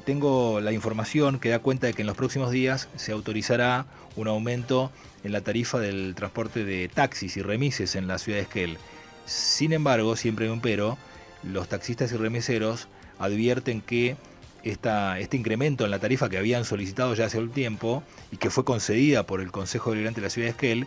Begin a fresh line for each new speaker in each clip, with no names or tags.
tengo la información que da cuenta de que en los próximos días se autorizará un aumento en la tarifa del transporte de taxis y remises en la ciudad de Esquel. Sin embargo, siempre hay un pero, los taxistas y remiseros advierten que este incremento en la tarifa que habían solicitado ya hace un tiempo y que fue concedida por el Consejo Deliberante de la ciudad de Esquel,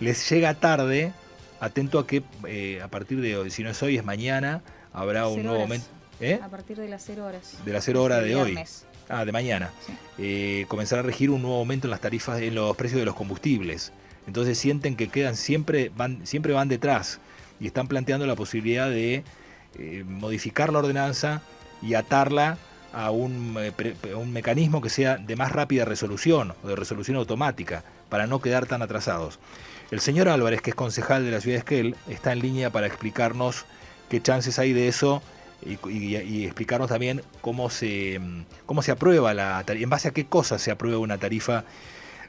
les llega tarde, atento a que a partir de hoy, si no es hoy, es mañana, habrá un
0
nuevo aumento.
horas. A partir de las 0 horas.
De las 0
Este
horas de hoy.
viernes.
De mañana.
Sí.
Comenzará a regir un nuevo aumento en las tarifas, en los precios de los combustibles. Entonces sienten que quedan siempre van detrás y están planteando la posibilidad de modificar la ordenanza y atarla a un mecanismo que sea de más rápida resolución o de resolución automática para no quedar tan atrasados. El señor Álvarez, que es concejal de la ciudad de Esquel, está en línea para explicarnos qué chances hay de eso y explicarnos también cómo se aprueba en base a qué cosas se aprueba una tarifa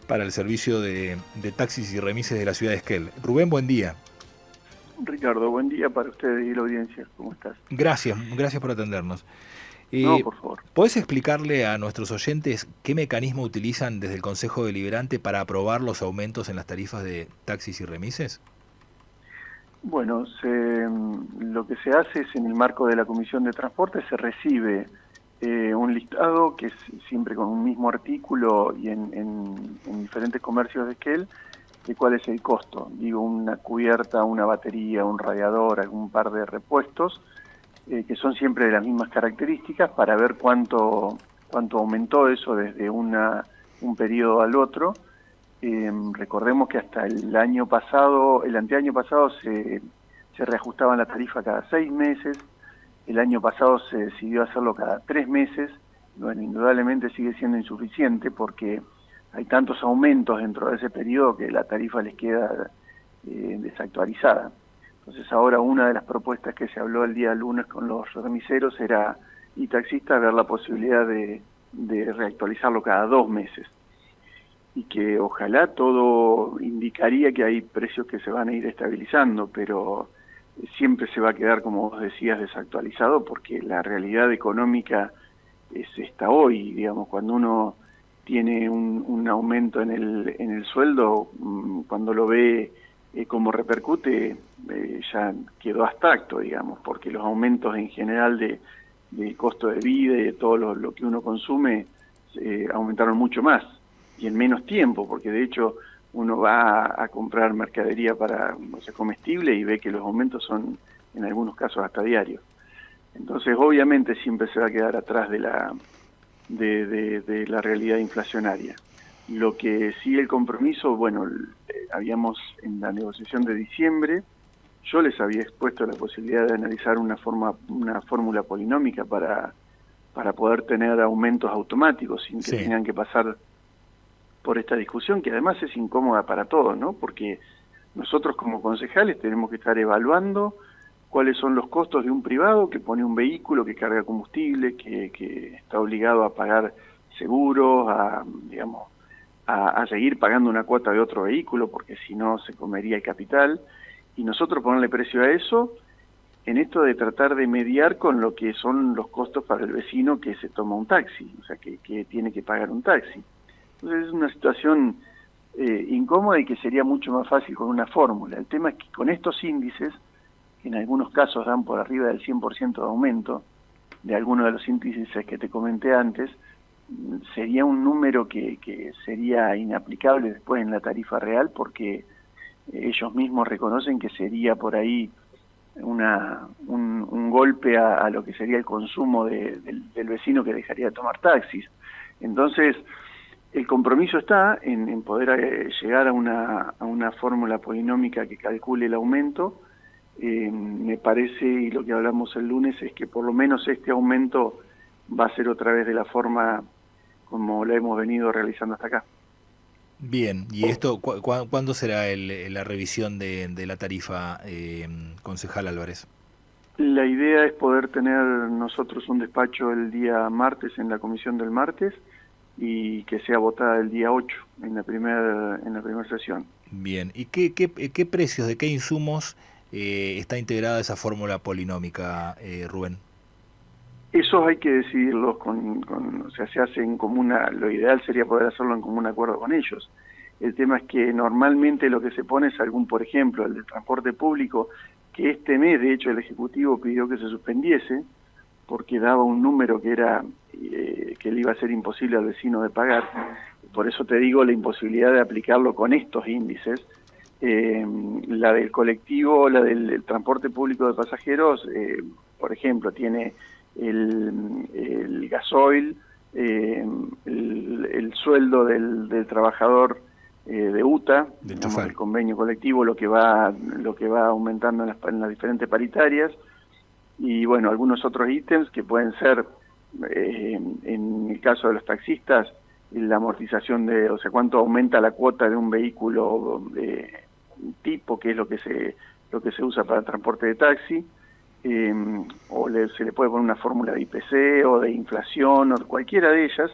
para el servicio de taxis y remises de la ciudad de Esquel. Rubén, buen día.
Ricardo, buen día para ustedes y la audiencia. ¿Cómo estás?
Gracias por atendernos.
No, por favor.
¿Podés explicarle a nuestros oyentes qué mecanismo utilizan desde el Consejo Deliberante para aprobar los aumentos en las tarifas de taxis y remises?
Bueno, lo que se hace es en el marco de la Comisión de Transporte se recibe un listado que es siempre con un mismo artículo y en diferentes comercios de Esquel de cuál es el costo. Digo, una cubierta, una batería, un radiador, algún par de repuestos que son siempre de las mismas características para ver cuánto aumentó eso desde un periodo al otro. Recordemos que hasta el año pasado, el anteaño pasado se reajustaban la tarifa cada 6 meses, el año pasado se decidió hacerlo cada 3 meses, bueno, indudablemente sigue siendo insuficiente porque hay tantos aumentos dentro de ese periodo que la tarifa les queda desactualizada. Entonces ahora una de las propuestas que se habló el día lunes con los remiseros y taxistas, ver la posibilidad de reactualizarlo cada 2 meses. Y que ojalá todo indicaría que hay precios que se van a ir estabilizando, pero siempre se va a quedar, como vos decías, desactualizado porque la realidad económica es esta hoy, digamos, cuando uno tiene un aumento en el sueldo, cuando lo ve cómo repercute, ya quedó abstracto, digamos, porque los aumentos en general de costo de vida y de todo lo que uno consume aumentaron mucho más y en menos tiempo, porque de hecho uno va a comprar mercadería para comestible y ve que los aumentos son en algunos casos hasta diarios. Entonces obviamente siempre se va a quedar atrás de la realidad inflacionaria. Lo que sí el compromiso, bueno, habíamos en la negociación de diciembre, yo les había expuesto la posibilidad de analizar una fórmula polinómica para poder tener aumentos automáticos sin que tengan que pasar por esta discusión, que además es incómoda para todos, ¿no? Porque nosotros como concejales tenemos que estar evaluando cuáles son los costos de un privado que pone un vehículo, que carga combustible, que está obligado a pagar seguros, a seguir pagando una cuota de otro vehículo, porque si no se comería el capital, y nosotros ponerle precio a eso, en esto de tratar de mediar con lo que son los costos para el vecino que se toma un taxi, o sea, que tiene que pagar un taxi. Entonces es una situación incómoda y que sería mucho más fácil con una fórmula. El tema es que con estos índices, que en algunos casos dan por arriba del 100% de aumento, de algunos de los índices que te comenté antes, sería un número que sería inaplicable después en la tarifa real porque ellos mismos reconocen que sería por ahí un golpe a lo que sería el consumo del vecino que dejaría de tomar taxis. Entonces, el compromiso está en poder llegar a una fórmula polinómica que calcule el aumento. Me parece, y lo que hablamos el lunes, es que por lo menos este aumento va a ser otra vez de la forma como la hemos venido realizando hasta acá.
Bien, ¿y esto cuándo será la revisión de la tarifa, concejal Álvarez?
La idea es poder tener nosotros un despacho el día martes en la comisión del martes y que sea votada el día 8 en la primera sesión.
Bien, ¿y qué precios, de qué insumos está integrada esa fórmula polinómica, Rubén?
Esos hay que decidirlos o sea, se hace en comuna, lo ideal sería poder hacerlo en común acuerdo con ellos. El tema es que normalmente lo que se pone es por ejemplo, el del transporte público, que este mes, de hecho, el Ejecutivo pidió que se suspendiese, porque daba un número que era que le iba a ser imposible al vecino de pagar. Por eso te digo la imposibilidad de aplicarlo con estos índices. La del colectivo, la del transporte público de pasajeros, por ejemplo, tiene el gasoil, el sueldo del trabajador de UTA, digamos, el convenio colectivo, lo que va aumentando en las diferentes paritarias, y bueno, algunos otros ítems que pueden ser, en el caso de los taxistas, la amortización o sea, cuánto aumenta la cuota de un vehículo tipo, que es lo que se usa para el transporte de taxi, o se le puede poner una fórmula de IPC o de inflación o cualquiera de ellas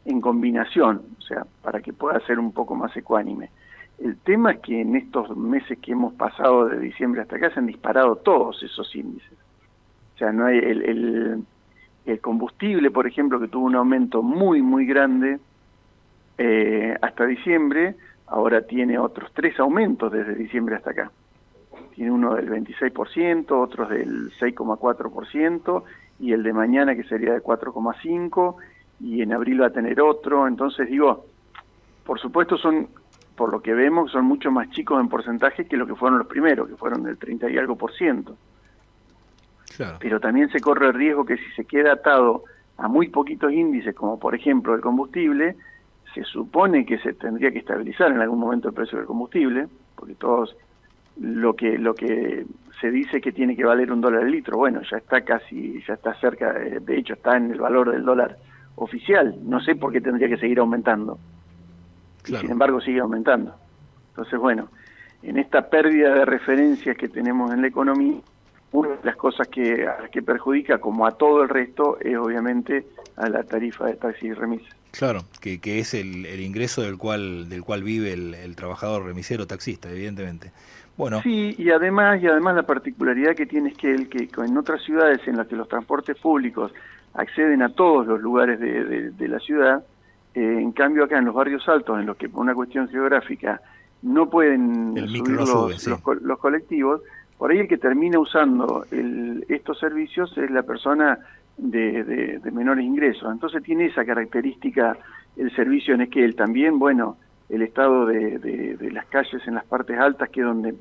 en combinación, o sea, para que pueda ser un poco más ecuánime. El tema es que en estos meses que hemos pasado de diciembre hasta acá se han disparado todos esos índices. O sea, no hay el combustible, por ejemplo, que tuvo un aumento muy, muy grande hasta diciembre, ahora tiene otros 3 aumentos desde diciembre hasta acá. Tiene uno del 26%, otros del 6,4%, y el de mañana que sería de 4,5%, y en abril va a tener otro. Entonces digo, por supuesto por lo que vemos, son mucho más chicos en porcentaje que lo que fueron los primeros, que fueron del 30 y algo por ciento. Claro. Pero también se corre el riesgo que si se queda atado a muy poquitos índices, como por ejemplo el combustible, se supone que se tendría que estabilizar en algún momento el precio del combustible, porque todos lo que se dice que tiene que valer $1 el litro, bueno, ya está cerca, de hecho está en el valor del dólar oficial, no sé por qué tendría que seguir aumentando, claro. Sin embargo sigue aumentando. Entonces bueno, en esta pérdida de referencias que tenemos en la economía, una de las cosas que perjudica, como a todo el resto, es obviamente a la tarifa de taxi y remisas.
Claro, que es el ingreso del cual vive el trabajador remisero taxista, evidentemente. Bueno.
Sí, y además la particularidad que tiene es que en otras ciudades en las que los transportes públicos acceden a todos los lugares de la ciudad, en cambio acá en los barrios altos, en los que por una cuestión geográfica no pueden subir los colectivos, por ahí el que termina usando estos servicios es la persona de menores ingresos. Entonces tiene esa característica el servicio en Esquel. También, bueno, el estado de las calles en las partes altas, que es donde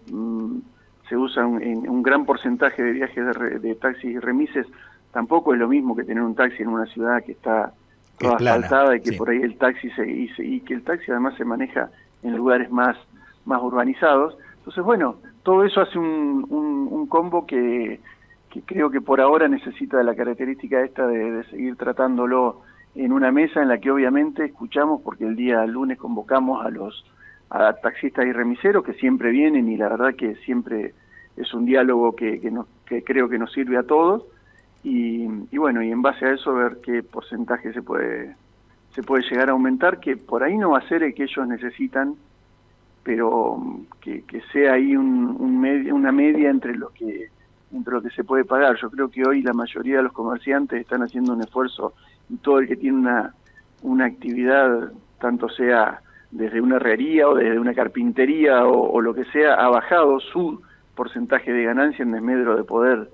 se usa un gran porcentaje de viajes de taxis y remises, tampoco es lo mismo que tener un taxi en una ciudad que está toda asfaltada y que por ahí el taxi y que el taxi además se maneja en lugares más urbanizados. Entonces, bueno, todo eso hace un combo que creo que por ahora necesita la característica esta de seguir tratándolo en una mesa en la que obviamente escuchamos, porque el día lunes convocamos a taxistas y remiseros que siempre vienen, y la verdad que siempre es un diálogo que creo que nos sirve a todos, y bueno, y en base a eso ver qué porcentaje se puede llegar a aumentar, que por ahí no va a ser el que ellos necesitan, pero que sea ahí una media entre lo que se puede pagar. Yo creo que hoy la mayoría de los comerciantes están haciendo un esfuerzo, y todo el que tiene una actividad, tanto sea desde una herrería o desde una carpintería o lo que sea, ha bajado su porcentaje de ganancia en desmedro de poder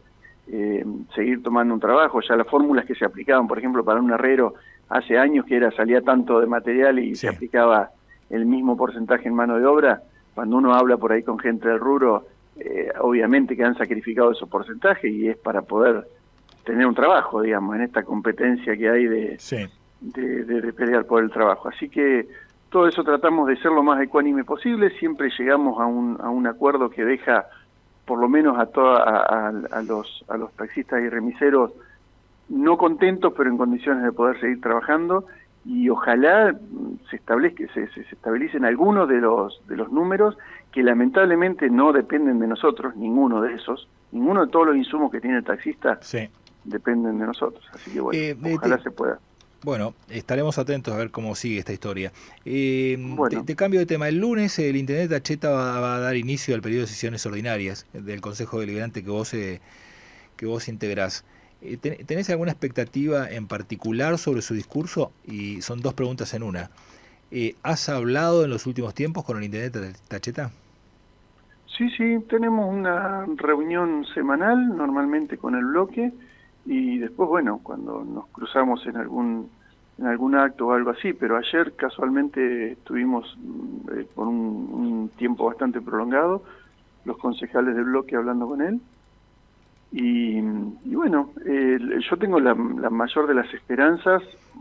seguir tomando un trabajo. Ya las fórmulas que se aplicaban, por ejemplo, para un herrero hace años, que salía tanto de material y se aplicaba el mismo porcentaje en mano de obra, cuando uno habla por ahí con gente del rubro, obviamente que han sacrificado esos porcentajes, y es para poder tener un trabajo, digamos, en esta competencia que hay de pelear por el trabajo. Así que todo eso tratamos de ser lo más ecuánime posible, siempre llegamos a un acuerdo que deja por lo menos a los taxistas y remiseros no contentos, pero en condiciones de poder seguir trabajando, y ojalá se estabilicen algunos de los números que lamentablemente no dependen de nosotros, ninguno de todos los insumos que tiene el taxista dependen de nosotros, así que bueno, ojalá se pueda.
Bueno, estaremos atentos a ver cómo sigue esta historia. Te cambio de tema. El lunes el intendente Acheta va a dar inicio al periodo de sesiones ordinarias del Consejo Deliberante que vos integrás. ¿Tenés alguna expectativa en particular sobre su discurso? Y son dos preguntas en una. ¿Has hablado en los últimos tiempos con el intendente Tacheta?
Sí, tenemos una reunión semanal, normalmente con el bloque, y después, bueno, cuando nos cruzamos en algún acto o algo así, pero ayer casualmente estuvimos por un tiempo bastante prolongado, los concejales del bloque hablando con él, y bueno, yo tengo la mayor de las esperanzas,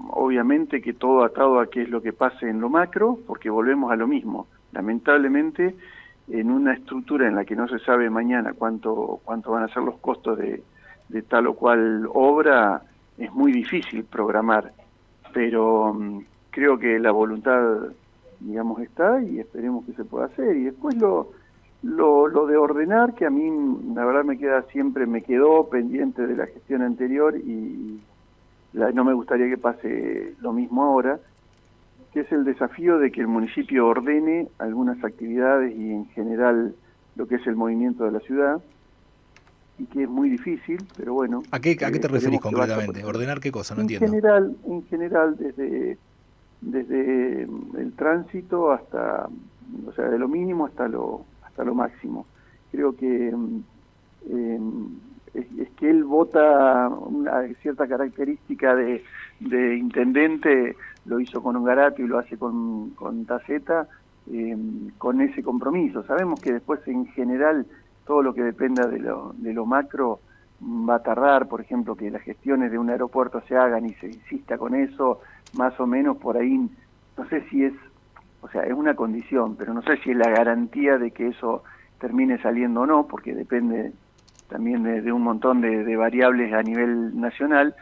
obviamente que todo atado a qué es lo que pase en lo macro, porque volvemos a lo mismo, lamentablemente, en una estructura en la que no se sabe mañana cuánto van a ser los costos de tal o cual obra, es muy difícil programar, pero creo que la voluntad, digamos, está y esperemos que se pueda hacer. Y después lo de ordenar, que a mí la verdad me quedó pendiente de la gestión anterior y no me gustaría que pase lo mismo ahora, que es el desafío de que el municipio ordene algunas actividades y en general lo que es el movimiento de la ciudad, y que es muy difícil, pero bueno.
¿A qué te referís concretamente? ¿Ordenar qué cosa? No entiendo.
En general desde el tránsito hasta, o sea, de lo mínimo hasta lo máximo. Creo que es que él vota una cierta característica de intendente, lo hizo con Ungarato y lo hace con Taceta, con ese compromiso. Sabemos que después en general todo lo que dependa de lo macro va a tardar, por ejemplo, que las gestiones de un aeropuerto se hagan y se insista con eso, más o menos por ahí, no sé si es, o sea, es una condición, pero no sé si es la garantía de que eso termine saliendo o no, porque depende también de un montón de variables a nivel nacional.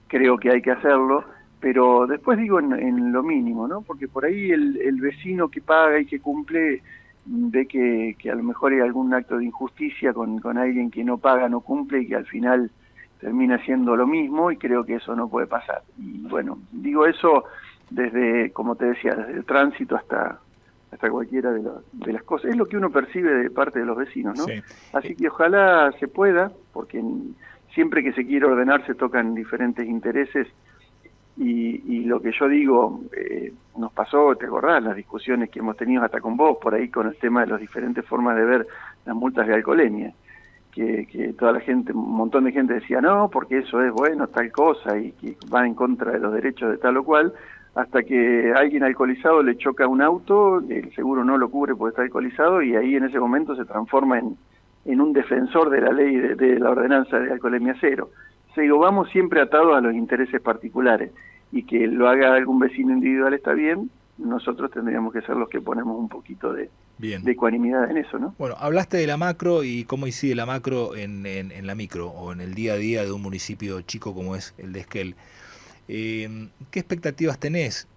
Creo que hay que hacerlo, pero después digo en lo mínimo, ¿no? Porque por ahí el vecino que paga y que cumple ve que a lo mejor hay algún acto de injusticia con alguien que no paga, no cumple y que al final termina siendo lo mismo, y creo que eso no puede pasar. Y bueno, digo eso desde, como te decía, desde el tránsito hasta cualquiera de las cosas. Es lo que uno percibe de parte de los vecinos, ¿no? Sí. Así que ojalá se pueda, porque siempre que se quiere ordenar se tocan diferentes intereses, y lo que yo digo, nos pasó, te acordás, las discusiones que hemos tenido hasta con vos, por ahí con el tema de las diferentes formas de ver las multas de alcoholemia, que toda la gente, un montón de gente decía, no, porque eso es bueno, tal cosa, y que va en contra de los derechos de tal o cual, hasta que alguien alcoholizado le choca un auto, el seguro no lo cubre porque está alcoholizado, y ahí en ese momento se transforma en un defensor de la ley de la ordenanza de alcoholemia cero. O sea, digo, vamos siempre atados a los intereses particulares, y que lo haga algún vecino individual está bien, nosotros tendríamos que ser los que ponemos un poquito de ecuanimidad en eso, ¿no?
Bueno, hablaste de la macro y cómo incide la macro en la micro, o en el día a día de un municipio chico como es el de Esquel. ¿Qué expectativas tenés?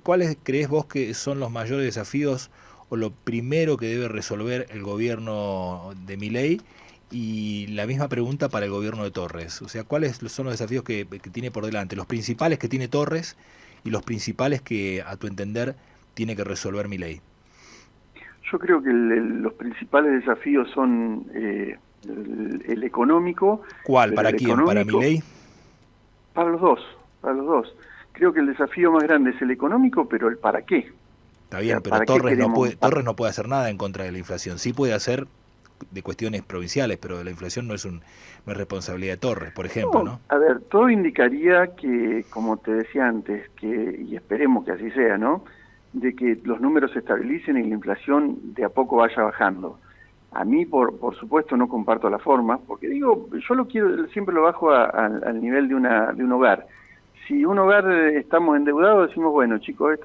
¿Cuáles crees vos que son los mayores desafíos o lo primero que debe resolver el gobierno de Milei? Y la misma pregunta para el gobierno de Torres. O sea, ¿cuáles son los desafíos que tiene por delante? Los principales que tiene Torres y los principales que, a tu entender, tiene que resolver Milei.
Yo creo que los principales desafíos son el económico.
¿Cuál? ¿Para quién? ¿Para Milei?
Para los dos. Creo que el desafío más grande es el económico, pero el para qué.
Está bien, pero Torres no puede hacer nada en contra de la inflación. Sí puede hacer de cuestiones provinciales, pero la inflación no es responsabilidad de Torres, por ejemplo, ¿no?
A ver, todo indicaría que, como te decía antes, y esperemos que así sea, ¿no?, de que los números se estabilicen y la inflación de a poco vaya bajando. A mí, por supuesto, no comparto la forma, porque digo, yo siempre lo bajo al nivel de un hogar. Si un hogar estamos endeudados, decimos, bueno, chicos,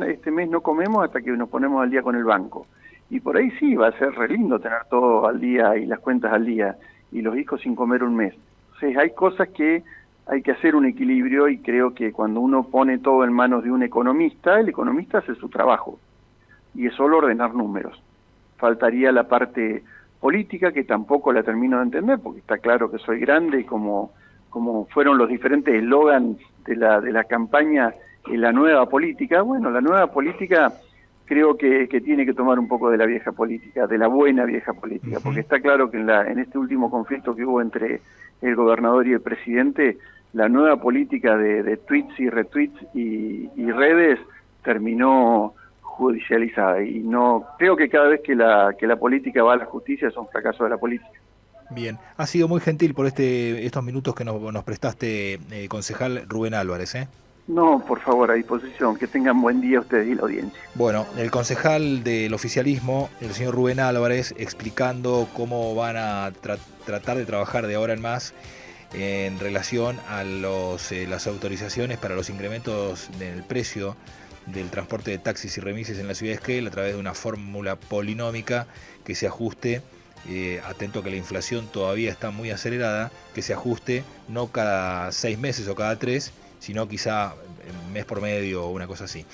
este mes no comemos hasta que nos ponemos al día con el banco. Y por ahí sí, va a ser re lindo tener todo al día y las cuentas al día, y los hijos sin comer un mes. Entonces hay cosas que hay que hacer un equilibrio, y creo que cuando uno pone todo en manos de un economista, el economista hace su trabajo, y es solo ordenar números. Faltaría la parte política, que tampoco la termino de entender, porque está claro que soy grande, y como fueron los diferentes eslogans de la campaña, la nueva política. Bueno, la nueva política creo que tiene que tomar un poco de la vieja política, de la buena vieja política, porque está claro que en este último conflicto que hubo entre el gobernador y el presidente, la nueva política de tweets y retweets y redes terminó judicializada, y no creo que cada vez que la política va a la justicia es un fracaso de la política.
Bien, ha sido muy gentil por estos minutos que nos prestaste, concejal Rubén Álvarez, ¿eh?
No, por favor, a disposición. Que tengan buen día ustedes y la audiencia.
Bueno, el concejal del oficialismo, el señor Rubén Álvarez, explicando cómo van a tratar de trabajar de ahora en más en relación a las autorizaciones para los incrementos del precio del transporte de taxis y remises en la ciudad de Esquel a través de una fórmula polinómica que se ajuste, atento a que la inflación todavía está muy acelerada, que se ajuste no cada 6 meses o cada 3, sino quizá mes por medio o una cosa así.